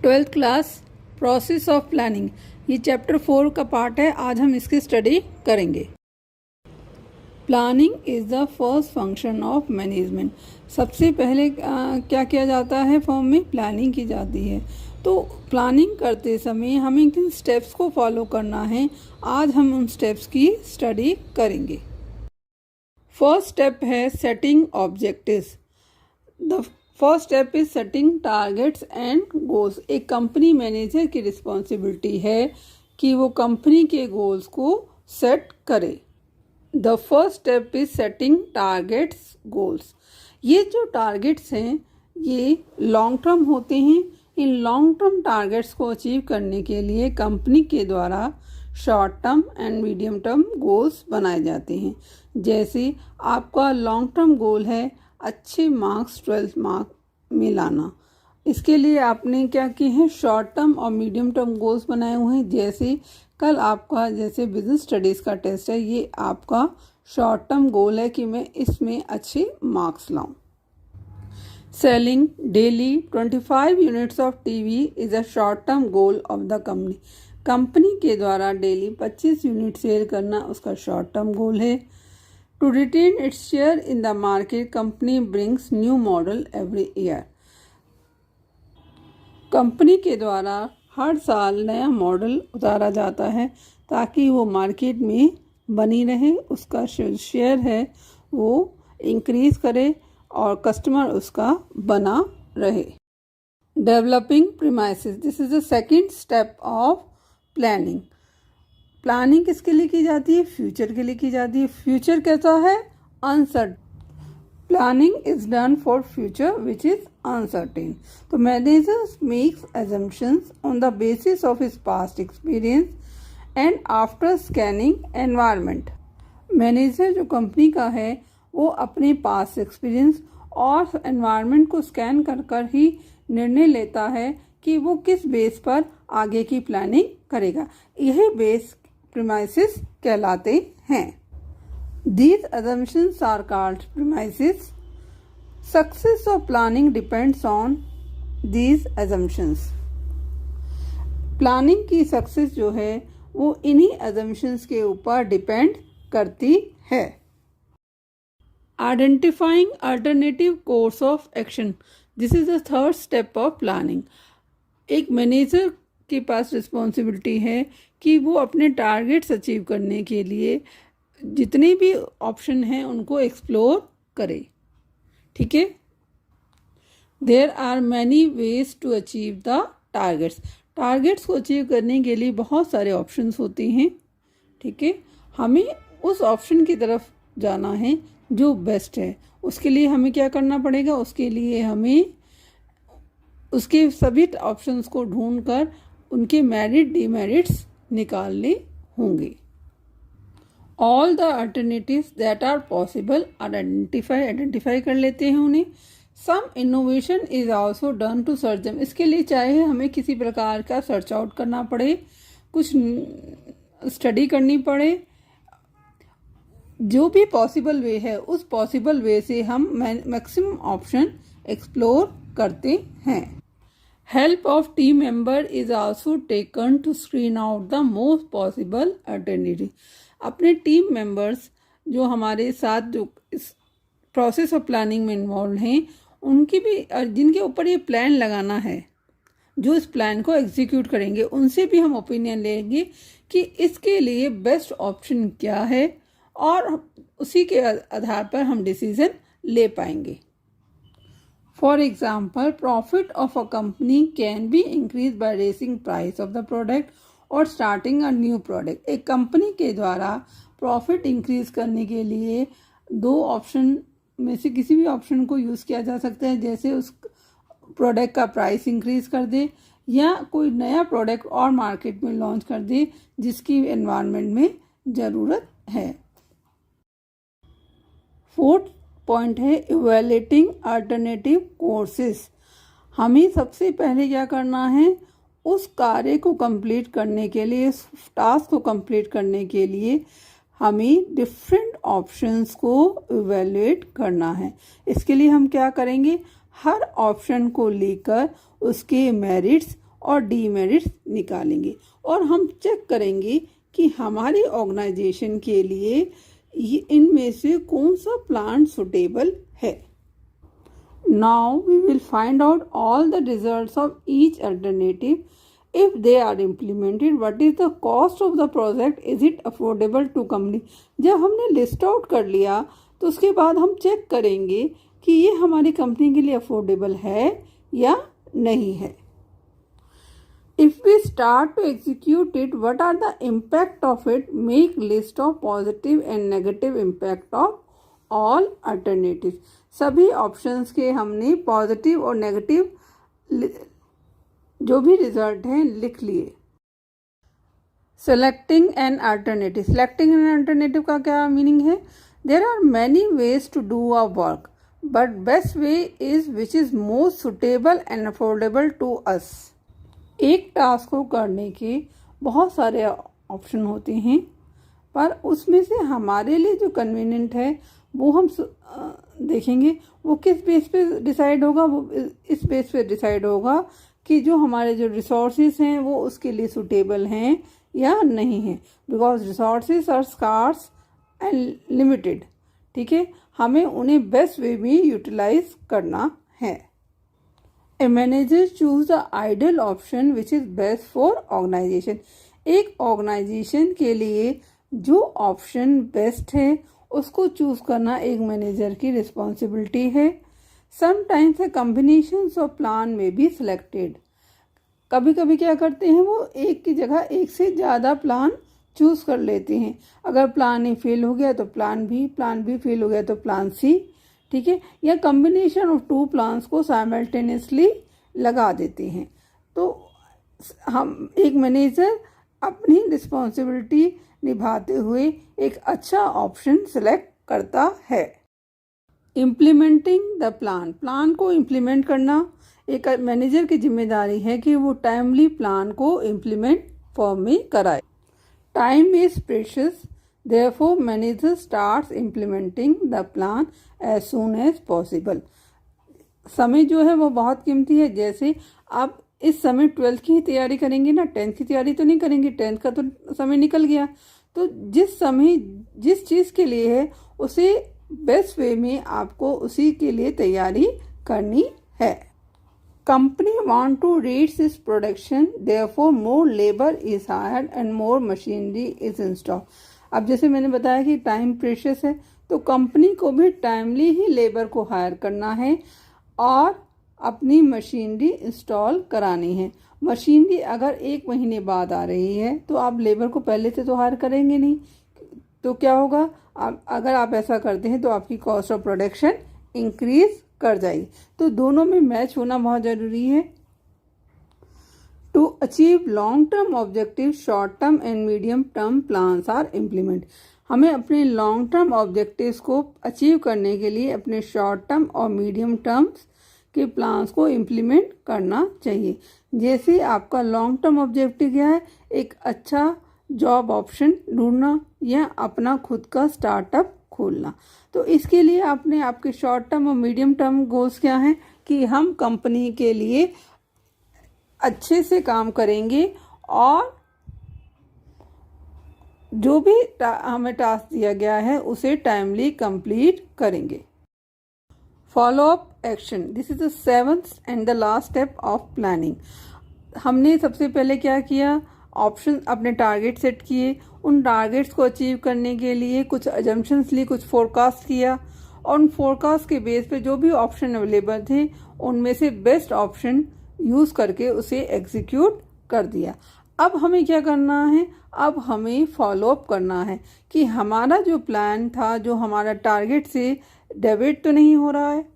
Twelfth class process of planning, ये chapter 4 का part है। आज हम इसकी स्टडी करेंगे। Planning is the first function of management. सबसे पहले क्या किया जाता है, फॉर्म में प्लानिंग की जाती है। तो प्लानिंग करते समय हमें किन स्टेप्स को फॉलो करना है, आज हम उन स्टेप्स की स्टडी करेंगे। फर्स्ट स्टेप है setting objectives. The first step is setting targets and goals. एक कंपनी मैनेजर की रिस्पॉन्सिबिलिटी है कि वो कंपनी के गोल्स को सेट करे। The first step is setting targets goals. ये जो टारगेट्स हैं ये लॉन्ग टर्म होते हैं। इन लॉन्ग टर्म टारगेट्स को अचीव करने के लिए कंपनी के द्वारा short term and medium term goals बनाए जाते हैं। जैसे आपका लॉन्ग टर्म गोल है अच्छे मार्क्स 12th मार्क में लाना। इसके लिए आपने क्या किए हैं, शॉर्ट टर्म और मीडियम टर्म गोल्स बनाए हुए हैं। जैसे कल आपका जैसे बिजनेस स्टडीज़ का टेस्ट है, ये आपका शॉर्ट टर्म गोल है कि मैं इसमें अच्छे मार्क्स लाऊं। Selling daily 25 units of TV is a short term goal of the company. Company के द्वारा डेली 25 यूनिट सेल करना उसका शॉर्ट टर्म गोल है। To retain its share in the market, company brings new model every year. Company के द्वारा हर साल नया model उतारा जाता है ताकि वो मार्केट में बनी रहे, उसका शेयर है वो इंक्रीज करे और कस्टमर उसका बना रहे। Developing premises, this is the second step of planning. Planning किसके लिए की जाती है, फ्यूचर के लिए की जाती है। फ्यूचर कैसा है, uncertain. Planning is done for future which is uncertain. तो managers makes assumptions on the basis of his past experience and after scanning environment. Manager जो कंपनी का है वो अपने पास्ट एक्सपीरियंस और एनवायरनमेंट को स्कैन कर कर ही निर्णय लेता है कि वो किस बेस पर आगे की प्लानिंग करेगा। यह बेस premises कहलाते हैं। These assumptions are called premises. Success of planning depends on these assumptions. Planning की सक्सेस जो है वो इन्हीं assumptions के ऊपर डिपेंड करती है। Identifying alternative course of action. This is the third step of planning. एक मैनेजर के पास रिस्पॉन्सिबिलिटी है कि वो अपने टारगेट्स अचीव करने के लिए जितने भी ऑप्शन हैं उनको एक्सप्लोर करे। ठीक है, there are many ways to achieve the targets. Targets को अचीव करने के लिए बहुत सारे ऑप्शंस होते हैं। ठीक है, हमें उस ऑप्शन की तरफ जाना है जो बेस्ट है। उसके लिए हमें क्या करना पड़ेगा, उसके लिए हमें उसके सभी ऑप्शंस को ढूंढकर उनके मेरिट डिमेरिट्स निकालने होंगे। All the alternatives that are possible are identify कर लेते हैं उन्हें। Some innovation is also done to search them. इसके लिए चाहे हमें किसी प्रकार का सर्च आउट करना पड़े, कुछ स्टडी करनी पड़े, जो भी पॉसिबल वे है उस पॉसिबल वे से हम मैक्सिमम ऑप्शन एक्सप्लोर करते हैं। Help of team member is also taken to screen out the most possible alternative. अपने टीम मेंबर्स जो हमारे साथ जो इस प्रोसेस ऑफ प्लानिंग में इन्वॉल्व हैं उनकी भी, जिनके ऊपर ये प्लान लगाना है, जो इस प्लान को एग्जीक्यूट करेंगे, उनसे भी हम ओपिनियन लेंगे कि इसके लिए बेस्ट ऑप्शन क्या है और उसी के आधार पर हम डिसीजन ले पाएंगे। For example, profit of a company can be increased by raising price of the product or starting a new product. एक कंपनी के द्वारा प्रॉफिट इंक्रीज करने के लिए दो ऑप्शन में से किसी भी ऑप्शन को यूज़ किया जा सकता है। जैसे उस प्रोडक्ट का प्राइस इंक्रीज कर दे या कोई नया प्रोडक्ट और मार्केट में लॉन्च कर दे जिसकी एनवायरनमेंट में ज़रूरत है। फोर्थ पॉइंट है इवैल्यूएटिंग अल्टरनेटिव कोर्सेज। हमें सबसे पहले क्या करना है, उस कार्य को कंप्लीट करने के लिए, उस टास्क को कंप्लीट करने के लिए हमें डिफरेंट ऑप्शंस को इवैल्यूएट करना है। इसके लिए हम क्या करेंगे, हर ऑप्शन को लेकर उसके मेरिट्स और डीमेरिट्स निकालेंगे और हम चेक करेंगे कि हमारी ऑर्गेनाइजेशन के लिए इनमें से कौन सा प्लान सुटेबल है। Now we will find out all the results of each alternative. If they are implemented, what is the cost of the project? Is it affordable to company? जब हमने लिस्ट आउट कर लिया तो उसके बाद हम check करेंगे कि ये हमारी कंपनी के लिए अफोर्डेबल है या नहीं है। If we start to execute it, what are the impact of it? Make list of positive and negative impact of all alternatives. सभी ऑप्शंस के हमने पॉजिटिव और नेगेटिव जो भी रिजल्ट हैं लिख लिए। Selecting an alternative. Selecting an alternative का क्या मीनिंग है? There are many ways to do a work but best way is which is most suitable and affordable to us. एक टास्क को करने के बहुत सारे ऑप्शन होते हैं पर उसमें से हमारे लिए जो कन्वीनियंट है वो हम देखेंगे। वो किस बेस पे डिसाइड होगा? वो इस बेस पे डिसाइड होगा कि जो हमारे जो रिसोर्सेज हैं वो उसके लिए सूटेबल हैं या नहीं हैं। Because resources are scarce and limited, ठीक है, हमें उन्हें बेस्ट वे में यूटिलाइज करना है। A manager choose the ideal option which is best for organisation. एक ऑर्गेनाइजेशन के लिए जो ऑप्शन बेस्ट है उसको चूज करना एक मैनेजर की रिस्पॉन्सिबिलिटी है। Sometimes a combinations of plan में बी सिलेक्टेड। कभी कभी क्या करते हैं वो एक की जगह एक से ज़्यादा प्लान चूज कर लेते हैं। अगर प्लान ए फेल हो गया तो प्लान बी फेल हो गया तो प्लान सी, ठीक है, या कॉम्बिनेशन ऑफ टू प्लान्स को साइमल्टेनियसली लगा देते हैं। तो हम एक मैनेजर अपनी रिस्पॉन्सिबिलिटी निभाते हुए एक अच्छा ऑप्शन सेलेक्ट करता है। Implementing the plan. प्लान को इम्प्लीमेंट करना एक मैनेजर की जिम्मेदारी है कि वो टाइमली प्लान को इम्प्लीमेंट फॉर्म में कराए। Time is precious, therefore manager starts implementing the plan as soon as possible. समय जो है वो बहुत कीमती है। जैसे आप इस समय 12th की ही तैयारी करेंगे ना, 10th की तैयारी तो नहीं करेंगे, 10th का तो समय निकल गया। तो जिस समय जिस चीज़ के लिए है उसे बेस्ट वे में आपको उसी के लिए तैयारी करनी है। Company want to reach this production, therefore more labour is hired and more machinery is install. अब जैसे मैंने बताया कि टाइम प्रेशियस है तो कंपनी को भी टाइमली ही लेबर को हायर करना है और अपनी मशीनरी इंस्टॉल करानी है। मशीनरी अगर 1 महीने बाद आ रही है तो आप लेबर को पहले से तो हायर करेंगे नहीं, तो क्या होगा? अगर आप ऐसा करते हैं तो आपकी कॉस्ट ऑफ प्रोडक्शन इंक्रीज कर जाएगी। तो दोनों में मैच होना बहुत ज़रूरी है। To achieve long term objective, short term and medium term plans are implement. हमें अपने लॉन्ग टर्म ऑब्जेक्टिव्स को अचीव करने के लिए अपने शॉर्ट टर्म और मीडियम टर्म्स के प्लान्स को इम्प्लीमेंट करना चाहिए। जैसे आपका लॉन्ग टर्म ऑब्जेक्टिव क्या है? एक अच्छा जॉब ऑप्शन ढूंढना या अपना खुद का स्टार्टअप खोलना। तो इसके लिए आपके शॉर्ट टर्म और मीडियम टर्म गोल्स क्या हैं कि हम कंपनी के लिए अच्छे से काम करेंगे और जो भी हमें टास्क दिया गया है उसे टाइमली कंप्लीट करेंगे। Follow up action, this is the 7th and the last step of planning. हमने सबसे पहले क्या किया? ऑप्शन अपने टारगेट सेट किए, उन टारगेट्स को अचीव करने के लिए कुछ अजम्पशंस ली, कुछ फोरकास्ट किया और उन फोरकास्ट के बेस पे जो भी ऑप्शन अवेलेबल थे उनमें से बेस्ट ऑप्शन यूज़ करके उसे एग्जीक्यूट कर दिया। अब हमें क्या करना है? अब हमें फॉलो अप करना है कि हमारा जो प्लान था, जो हमारा टारगेट से डेविएट तो नहीं हो रहा है।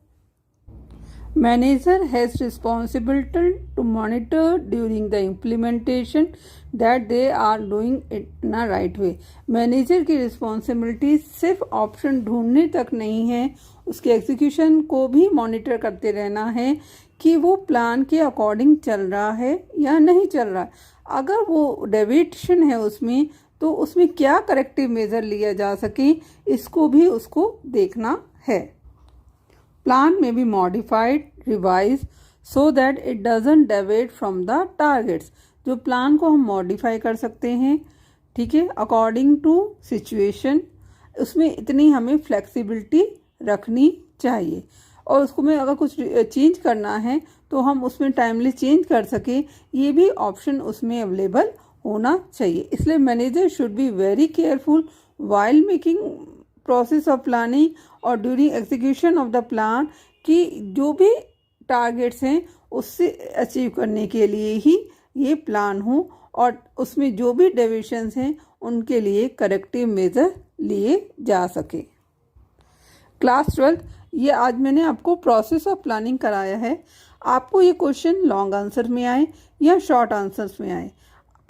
Manager has responsibility to monitor during the implementation that they are doing it in a right way. Manager की रिस्पॉन्सिबिलिटी सिर्फ ऑप्शन ढूंढने तक नहीं है, उसके एग्जीक्यूशन को भी मॉनिटर करते रहना है कि वो प्लान के अकॉर्डिंग चल रहा है या नहीं चल रहा है। अगर वो डेविएशन है उसमें तो उसमें क्या करेक्टिव मेजर लिया जा सके, इसको भी उसको देखना है। प्लान में be modified, revise so that it doesn't deviate from the targets. जो प्लान को हम मॉडिफाई कर सकते हैं, ठीक है, अकॉर्डिंग टू सिचुएशन, उसमें इतनी हमें फ्लेक्सिबिलिटी रखनी चाहिए। और उसको में अगर कुछ चेंज करना है तो हम उसमें टाइमली चेंज कर सके, ये भी ऑप्शन उसमें अवेलेबल होना चाहिए। इसलिए manager should be very careful while making process of planning और during execution of the plan, कि जो भी टारगेट्स हैं उससे अचीव करने के लिए ही ये प्लान हो और उसमें जो भी डेविएशंस हैं उनके लिए करेक्टिव मेजर लिए जा सके। क्लास 12, ये आज मैंने आपको प्रोसेस ऑफ प्लानिंग कराया है। आपको ये क्वेश्चन लॉन्ग आंसर में आए या शॉर्ट आंसर्स में आए,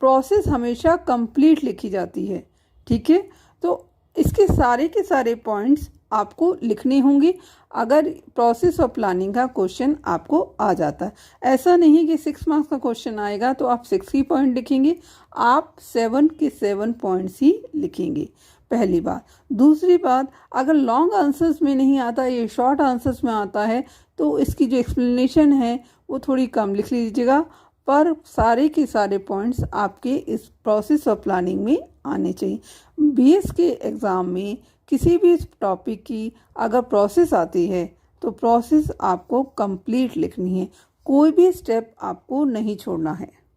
प्रोसेस हमेशा कंप्लीट लिखी जाती है, ठीक है। तो इसके सारे के सारे पॉइंट्स आपको लिखने होंगे अगर प्रोसेस ऑफ प्लानिंग का क्वेश्चन आपको आ जाता है। ऐसा नहीं कि 6 मार्क्स का क्वेश्चन आएगा तो आप 6 ही पॉइंट लिखेंगे, आप 7 के 7 पॉइंट्स ही लिखेंगे, पहली बात। दूसरी बात, अगर लॉन्ग आंसर्स में नहीं आता, ये शॉर्ट आंसर्स में आता है, तो इसकी जो एक्सप्लेनेशन है वो थोड़ी कम लिख लीजिएगा, पर सारे के सारे पॉइंट्स आपके इस प्रोसेस ऑफ प्लानिंग में आने चाहिए। बीएस के एग्ज़ाम में किसी भी टॉपिक की अगर प्रोसेस आती है तो प्रोसेस आपको कंप्लीट लिखनी है, कोई भी स्टेप आपको नहीं छोड़ना है।